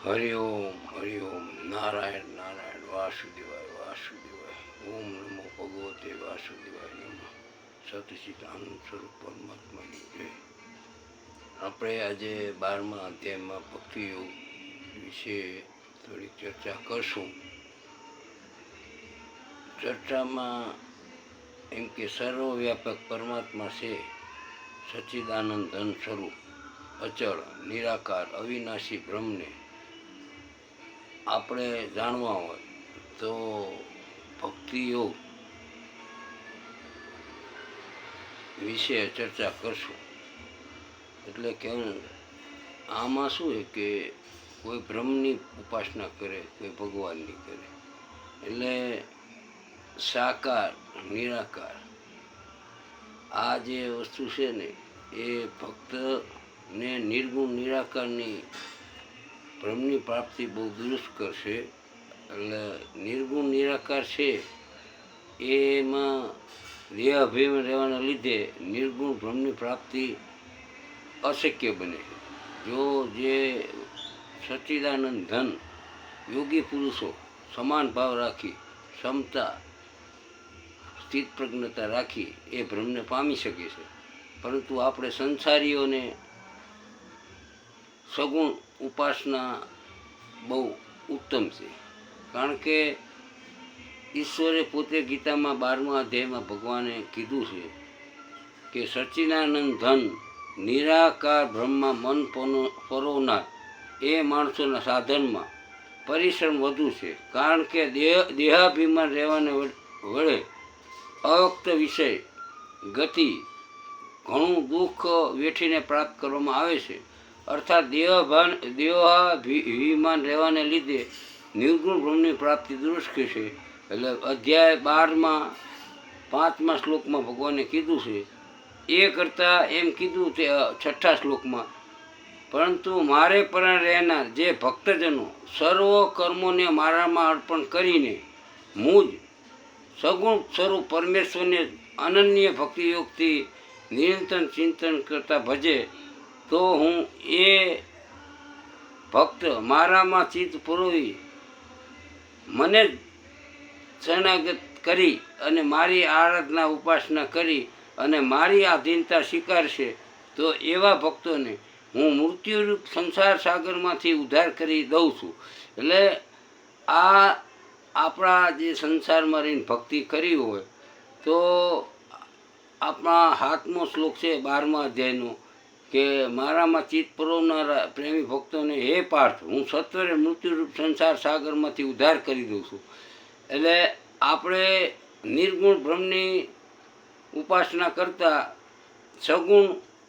હરિ ઓમ નારાયણ નારાયણ વાસુદેવાય વાસુદેવાય ઓમ નમો ભગવતે વાસુદેવાય નમઃ. સતચિદાનંદ સ્વરૂપ પરમાત્માની જય. આપણે આજે 12મા અધ્યાયમાં ભક્તિયોગ વિશે થોડીક ચર્ચા કરશું. ચર્ચામાં એમ કે સર્વવ્યાપક પરમાત્મા છે, સચ્ચિદાનંદ ધન સ્વરૂપ, અચળ, નિરાકાર, અવિનાશી બ્રહ્મને આપણે જાણવા હોય તો ભક્તિયોગ વિશે ચર્ચા કરશું. એટલે કે આમાં શું છે કે કોઈ બ્રહ્મની ઉપાસના કરે, કોઈ ભગવાનની કરે, એટલે સાકાર નિરાકાર આ જે વસ્તુ છે ને એ ભક્તને નિર્ગુણ નિરાકારની બ્રહ્મની પ્રાપ્તિ બહુ દુરુસ્ત કરશે. એટલે નિર્ગુણ નિરાકાર છે એમાં દેહ અભિમાન રહેવાના લીધે નિર્ગુણ બ્રહ્મની પ્રાપ્તિ અશક્ય બને. જો જે સચ્ચિદાનંદ ધન યોગી પુરુષો સમાન ભાવ રાખી, ક્ષમતા, સ્થિત પ્રજ્ઞતા રાખી એ બ્રહ્મને પામી શકે છે. પરંતુ આપણે સંસારીઓને સગુણ ઉપાસના બહુ ઉત્તમ છે. કારણ કે ઈશ્વરે પોતે ગીતામાં 12મા અધ્યાયમાં ભગવાને કીધું છે કે સચ્ચિદાનંદ ધન નિરાકાર બ્રહ્મા મન પરોવનાર એ માણસોના સાધનમાં પરિશ્રમ વધુ છે. કારણ કે દેહાભિમાન રહેવાને વડે અવ્યક્ત વિષય ગતિ ઘણું દુઃખ વેઠીને પ્રાપ્ત કરવામાં આવે છે. અર્થાત દેહાભિમાન રહેવાને લીધે નિર્ગુણ બ્રહ્મની પ્રાપ્તિ દુષ્કર છે. એટલે અધ્યાય 12માં 5મા શ્લોકમાં ભગવાને કીધું છે એ કરતાં એમ કીધું તે 6ઠ્ઠા શ્લોકમાં, પરંતુ મારે પર રહેનાર જે ભક્તજનો સર્વ કર્મોને મારામાં અર્પણ કરીને મુજ સગુણ સ્વરૂપ પરમેશ્વરને અનન્ય ભક્તિયોગથી નિરંતર ચિંતન કરતા ભજે, તો હું એ ભક્ત મારામાં ચિત્ત પુરોવી મને શરણાગત કરી અને મારી આરાધના ઉપાસના કરી અને મારી આધીનતા સ્વીકારશે, તો એવા ભક્તોને હું મૃત્યુરૂપ સંસાર સાગરમાંથી ઉદ્ધાર કરી દઉં છું. એટલે આ આપણા જે સંસારમાં રહીને ભક્તિ કરી હોય તો આપણા 7મો શ્લોક છે 12મા અધ્યાયનો કે મારામાં ચિત્ત પરોવનારા પ્રેમી ભક્તોને હે પાર્થ, હું સત્વરે મૃત્યુરૂપ સંસાર સાગરમાંથી ઉદ્ધાર કરી દઉં છું. એટલે આપણે નિર્ગુણ બ્રહ્મની ઉપાસના કરતાં સગુણ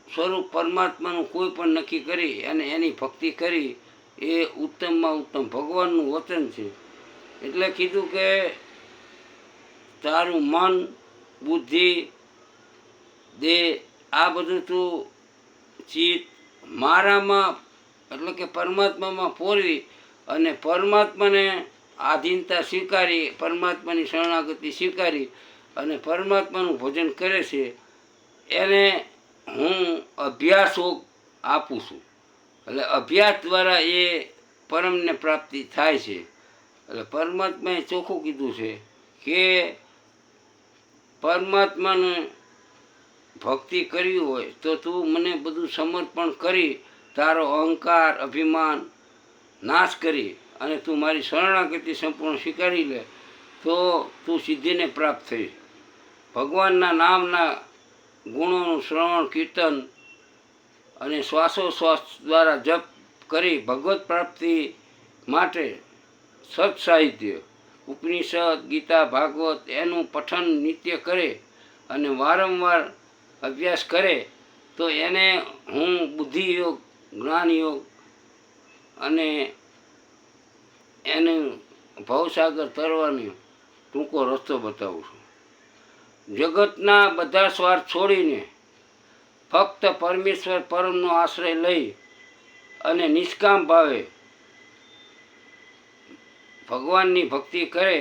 સ્વરૂપ પરમાત્માનું કોઈ પણ નક્કી કરી અને એની ભક્તિ કરી એ ઉત્તમમાં ઉત્તમ ભગવાનનું વચન છે. એટલે કીધું કે તારું મન, બુદ્ધિ, દેહ આ બધું તું ચિત્ત મારામાં એટલે કે પરમાત્મામાં પોરવી અને પરમાત્માને આધીનતા સ્વીકારી, પરમાત્માની શરણાગતિ સ્વીકારી અને પરમાત્માનું ભજન કરે છે, એને હું અભ્યાસોગ આપું છું. એટલે અભ્યાસ દ્વારા એ પરમને પ્રાપ્તિ થાય છે. એટલે પરમાત્માએ ચોખ્ખું કીધું છે કે પરમાત્માને ભક્તિ કરવી હોય તો તું મને બધું સમર્પણ કરી તારો અહંકાર અભિમાન નાશ કરી અને તું મારી શરણાગતિ સંપૂર્ણ સ્વીકારી લે તો તું સિદ્ધિને પ્રાપ્ત થઈ. ભગવાનના નામના ગુણોનું શ્રવણ કીર્તન અને શ્વાસોશ્વાસ દ્વારા જપ કરી ભગવત પ્રાપ્તિ માટે સત સાહિત્ય ઉપનિષદ, ગીતા, ભાગવત એનું પઠન નિત્ય કરે અને વારંવાર અભ્યાસ કરે તો એને હું બુદ્ધિયોગ, જ્ઞાનયોગ અને એને ભવસાગર તરવાનો ટૂંકો રસ્તો બતાવું છું. જગતના બધા સ્વાર્થ છોડીને ફક્ત પરમેશ્વર પરમનો આશ્રય લઈ અને નિષ્કામ ભાવે ભગવાનની ભક્તિ કરે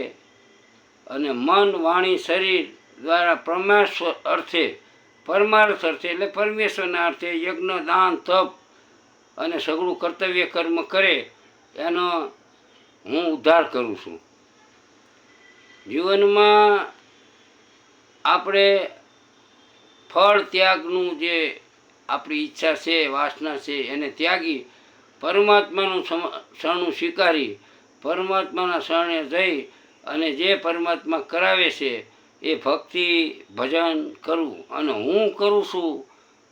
અને મન, વાણી, શરીર દ્વારા પરમાર્થ અર્થે એટલે પરમેશ્વરના અર્થે યજ્ઞ, દાન, તપ અને સઘળું કર્તવ્ય કર્મ કરે એનો હું ઉદ્ધાર કરું છું. જીવનમાં આપણે ફળ ત્યાગનું જે આપણી ઈચ્છા છે, વાસના છે, એને ત્યાગી પરમાત્માનું શરણું સ્વીકારી પરમાત્માના શરણે જઈ અને જે પરમાત્મા કરાવે છે એ ભક્તિ ભજન કરવું. અને હું કરું છું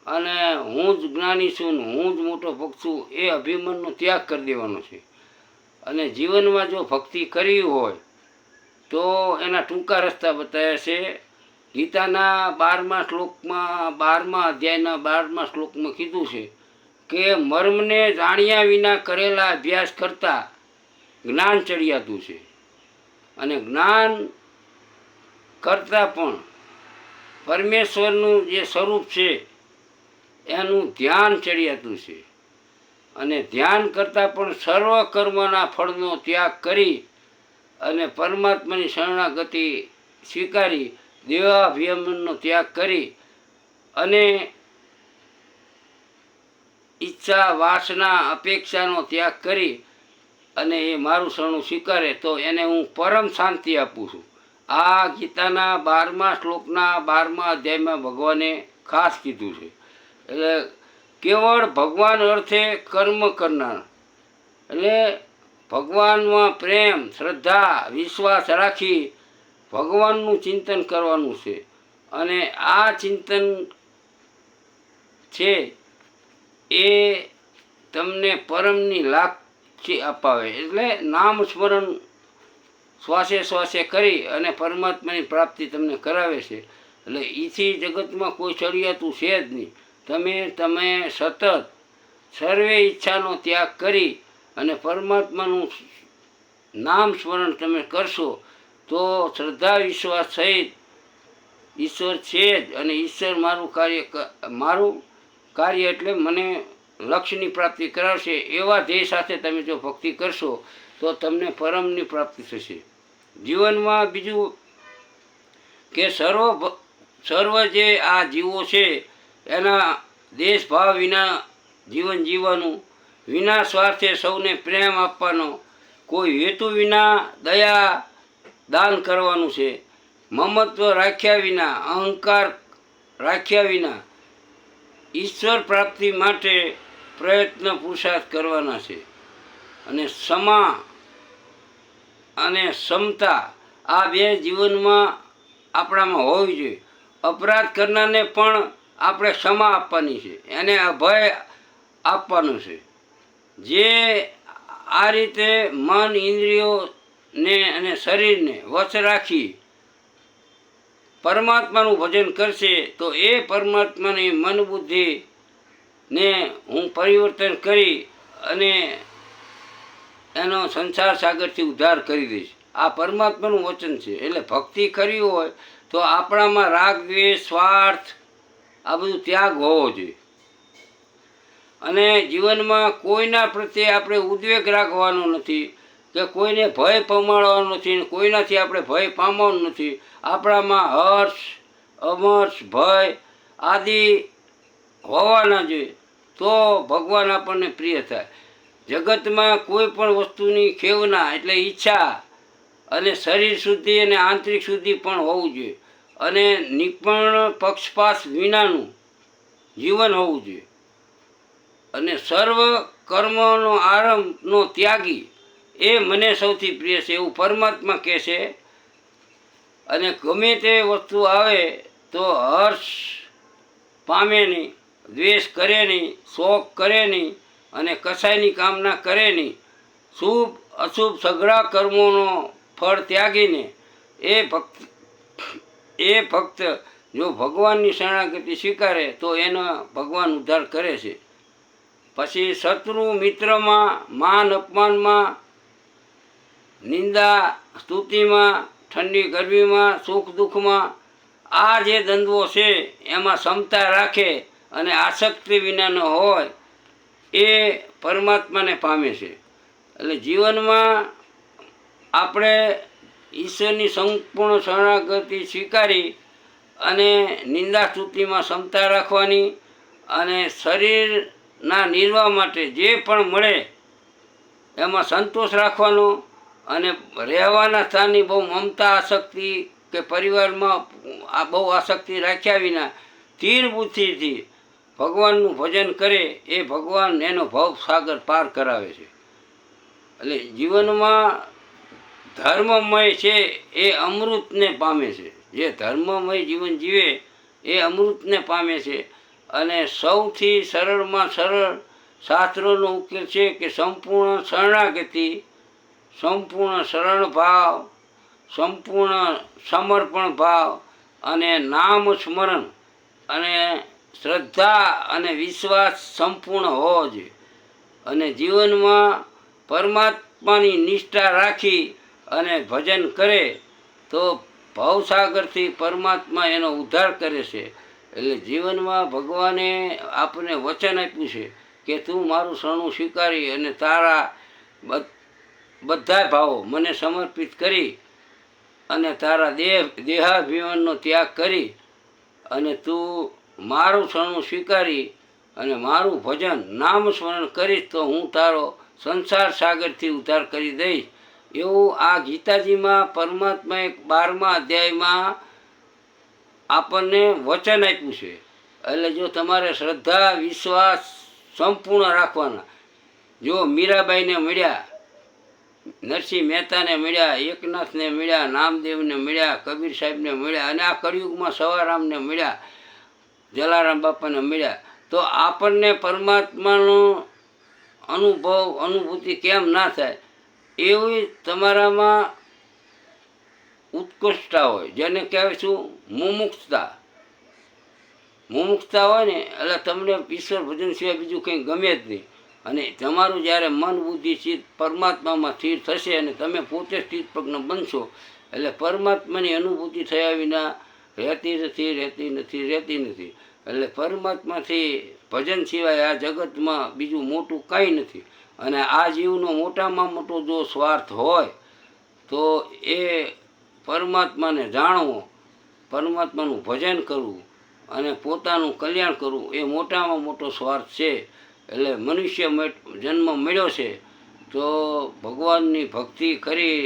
અને હું જ જ્ઞાની છું ને હું જ મોટો ભક્ત છું એ અભિમાનનો ત્યાગ કરી દેવાનો છે. અને જીવનમાં જો ભક્તિ કરવી હોય તો એના ટૂંકા રસ્તા બતાવ્યા છે. ગીતાના 12મા શ્લોકમાં 12મા અધ્યાયના 12મા શ્લોકમાં કીધું છે કે મર્મને જાણ્યા વિના કરેલા અભ્યાસ કરતાં જ્ઞાન ચડિયાતું છે, અને જ્ઞાન કરતાં પણ પરમેશ્વરનું જે સ્વરૂપ છે એનું ધ્યાન ચડિયાતું છે. અને ધ્યાન કરતાં પણ સર્વ કર્મના ફળનો ત્યાગ કરી અને પરમાત્માની શરણાગતિ સ્વીકારી દેહાભિમાનનો ત્યાગ કરી અને ઈચ્છા વાસના અપેક્ષાનો ત્યાગ કરી અને એ મારું શરણું સ્વીકારે તો એને હું પરમ શાંતિ આપું છું. આ ગીતાના 12મા શ્લોકના 12મા અધ્યાયમાં ભગવાને ખાસ કીધું છે. એટલે કેવળ ભગવાન અર્થે કર્મ કરનાર, એટલે ભગવાનમાં પ્રેમ, શ્રદ્ધા, વિશ્વાસ રાખી ભગવાનનું ચિંતન કરવાનું છે. અને આ ચિંતન છે એ તમને પરમની લાગથી અપાવે. એટલે નામ સ્મરણ શ્વાસે શ્વાસે કરી અને પરમાત્માની પ્રાપ્તિ તમને કરાવે છે. એટલે એથી જગતમાં કોઈ ચડિયાતું છે જ નહીં. તમે સતત સર્વે ઈચ્છાનો ત્યાગ કરી અને પરમાત્માનું નામ સ્મરણ તમે કરશો તો શ્રદ્ધા વિશ્વાસ સહિત ઈશ્વર છે જ અને ઈશ્વર મારું કાર્ય એટલે મને લક્ષ્યની પ્રાપ્તિ કરાવશે એવા ધ્યેય સાથે તમે જો ભક્તિ કરશો તો તમને પરમની પ્રાપ્તિ થશે. જીવનમાં બીજું કે સર્વ જે આ જીવો છે એના દેશભાવ વિના જીવન જીવવાનું, વિના સ્વાર્થે સૌને પ્રેમ આપવાનો, કોઈ હેતુ વિના દયા દાન કરવાનું છે, મમત્વ રાખ્યા વિના, અહંકાર રાખ્યા વિના ઈશ્વર પ્રાપ્તિ માટે પ્રયત્ન પુરુષાર્થ કરવાના છે. અને ક્ષમા અને ક્ષમતા આ બે જીવનમાં આપણામાં હોવી જોઈએ. અપરાધ કરનારને પણ આપણે ક્ષમા આપવાની છે, એને અભય આપવાનું છે. જે આ રીતે મન ઇન્દ્રિયોને અને શરીરને વશ રાખી પરમાત્માનું ભજન કરશે તો એ પરમાત્માની મન બુદ્ધિને હું પરિવર્તન કરી અને એનો સંસાર સાગરથી ઉદ્ધાર કરી દઈશ. આ પરમાત્માનું વચન છે. એટલે ભક્તિ કરવી હોય તો આપણામાં રાગ દ્વેષ સ્વાર્થ આ બધું ત્યાગ હોવો જોઈએ. અને જીવનમાં કોઈના પ્રત્યે આપણે ઉદ્વેગ રાખવાનો નથી કે કોઈને ભય પમાડવાનો નથી, કોઈનાથી આપણે ભય પામવાનું નથી. આપણામાં હર્ષ અમર્ષ ભય આદિ હોવાના જોઈએ તો ભગવાન આપણને પ્રિય થાય. જગતમાં કોઈ પણ વસ્તુની ખેવના એટલે ઈચ્છા અને શરીર શુદ્ધિ અને આંતરિક શુદ્ધિ પણ હોવું જોઈએ. અને નિપુણ પક્ષપાત વિનાનું જીવન હોવું જોઈએ. અને સર્વ કર્મનો આરંભનો ત્યાગી એ મને સૌથી પ્રિય છે એવું પરમાત્મા કહે છે. અને ગમે તે વસ્તુ આવે તો હર્ષ પામે નહીં, દ્વેષ કરે નહીં, શોક કરે નહીં અને કસાયની કામના કરે નહીં. શુભ અશુભ સઘળા કર્મોનો ફળ ત્યાગીને એ ભક્ત જો ભગવાનની શરણાગતિ સ્વીકારે તો એનો ભગવાન ઉદ્ધાર કરે છે. પછી શત્રુ મિત્રમાં, માન અપમાનમાં, નિંદા સ્તુતિમાં, ઠંડી ગરમીમાં, સુખ દુઃખમાં આ જે દ્વંદ્વો છે એમાં ક્ષમતા રાખે અને આસક્તિ વિનાનો હોય એ પરમાત્માને પામે છે. એટલે જીવનમાં આપણે ઈશ્વરની સંપૂર્ણ શરણાગતિ સ્વીકારી અને નિંદા સ્તુતિમાં ક્ષમતા રાખવાની અને શરીરના નિર્વાહ માટે જે પણ મળે એમાં સંતોષ રાખવાનો અને રહેવાના સ્થાનની બહુ મમતા આસક્તિ કે પરિવારમાં આ બહુ આસક્તિ રાખ્યા વિના તીર બુદ્ધિથી ભગવાનનું ભજન કરે એ ભગવાન એનો ભવ સાગર પાર કરાવે છે. એટલે જીવનમાં ધર્મમય છે એ અમૃતને પામે છે. જે ધર્મમય જીવન જીવે એ અમૃતને પામે છે. અને સૌથી સરળમાં સરળ શાસ્ત્રોનો ઉકેલ છે કે સંપૂર્ણ શરણાગતિ, સંપૂર્ણ શરણ ભાવ, સંપૂર્ણ સમર્પણ ભાવ અને નામ સ્મરણ અને શ્રદ્ધા અને વિશ્વાસ સંપૂર્ણ હોવો જોઈએ. અને જીવનમાં પરમાત્માની નિષ્ઠા રાખી અને ભજન કરે તો ભવસાગરથી પરમાત્મા એનો ઉદ્ધાર કરે છે. એટલે જીવનમાં ભગવાને આપણને વચન આપ્યું છે કે તું મારું શરણું સ્વીકારી અને તારા બધા ભાવો મને સમર્પિત કરી અને તારા દેહાભિમાનનો ત્યાગ કરી અને તું મારું શરણું સ્વીકારી અને મારું ભજન નામ સ્મરણ કરીશ તો હું તારો સંસાર સાગરથી ઉદ્ધાર કરી દઈશ. એવું આ ગીતાજીમાં પરમાત્માએ 12મા અધ્યાયમાં આપણને વચન આપ્યું છે. એટલે જો તમારે શ્રદ્ધા વિશ્વાસ સંપૂર્ણ રાખવાના. જો મીરાબાઈને મળ્યા, નરસિંહ મહેતાને મળ્યા, એકનાથને મળ્યા, નામદેવને મળ્યા, કબીર સાહેબને મળ્યા અને આ કળિયુગમાં સવારામને મળ્યા, જલારામ બાપાને મળ્યા, તો આપણને પરમાત્માનો અનુભૂતિ કેમ ના થાય? એવી તમારામાં ઉત્કૃષ્ટતા હોય, જેને કહેવાય શું? મુમુક્ષતા હોય ને એટલે તમને ઈશ્વર ભજન સિવાય બીજું કંઈ ગમે જ નહીં. અને તમારું જ્યારે મન બુદ્ધિ ચિત્ત પરમાત્મામાં સ્થિર થશે અને તમે પોતે સ્થિત પ્રજ્ઞ બનશો એટલે પરમાત્માની અનુભૂતિ થયા વિના રહેતી નથી. એટલે પરમાત્માથી ભજન સિવાય આ જગતમાં બીજું મોટું કંઈ નથી. અને આ જીવનો મોટામાં મોટો જો સ્વાર્થ હોય તો એ પરમાત્માને જાણવો, પરમાત્માનું ભજન કરવું અને પોતાનું કલ્યાણ કરવું એ મોટામાં મોટો સ્વાર્થ છે. એટલે મનુષ્ય જન્મ મળ્યો છે તો ભગવાનની ભક્તિ કરી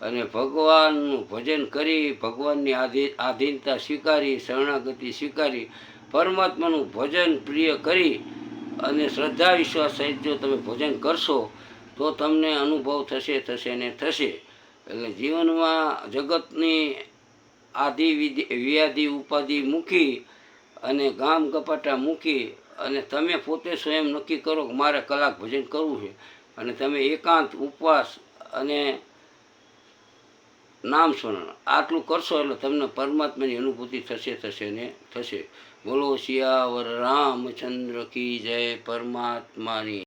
અને ભગવાનનું ભજન કરી, ભગવાનની આધીનતા સ્વીકારી, શરણાગતિ સ્વીકારી, પરમાત્માનું ભજન પ્રિય કરી અને શ્રદ્ધા વિશ્વાસ સહિત જો તમે ભજન કરશો તો તમને અનુભવ થશે ને થશે. એટલે જીવનમાં જગતની આદિ વ્યાધિ ઉપાધિ મૂકી અને ગામ ગપાટા મૂકી અને તમે પોતે સ્વયં નક્કી કરો કે મારે કલાક ભજન કરવું છે અને તમે એકાંત ઉપવાસ અને નામ સ્મરણ આટલું કરશો એટલે તમને પરમાત્માની અનુભૂતિ થશે ને થશે. બોલો સિયાવર રામચંદ્ર કી જય. પરમાત્માની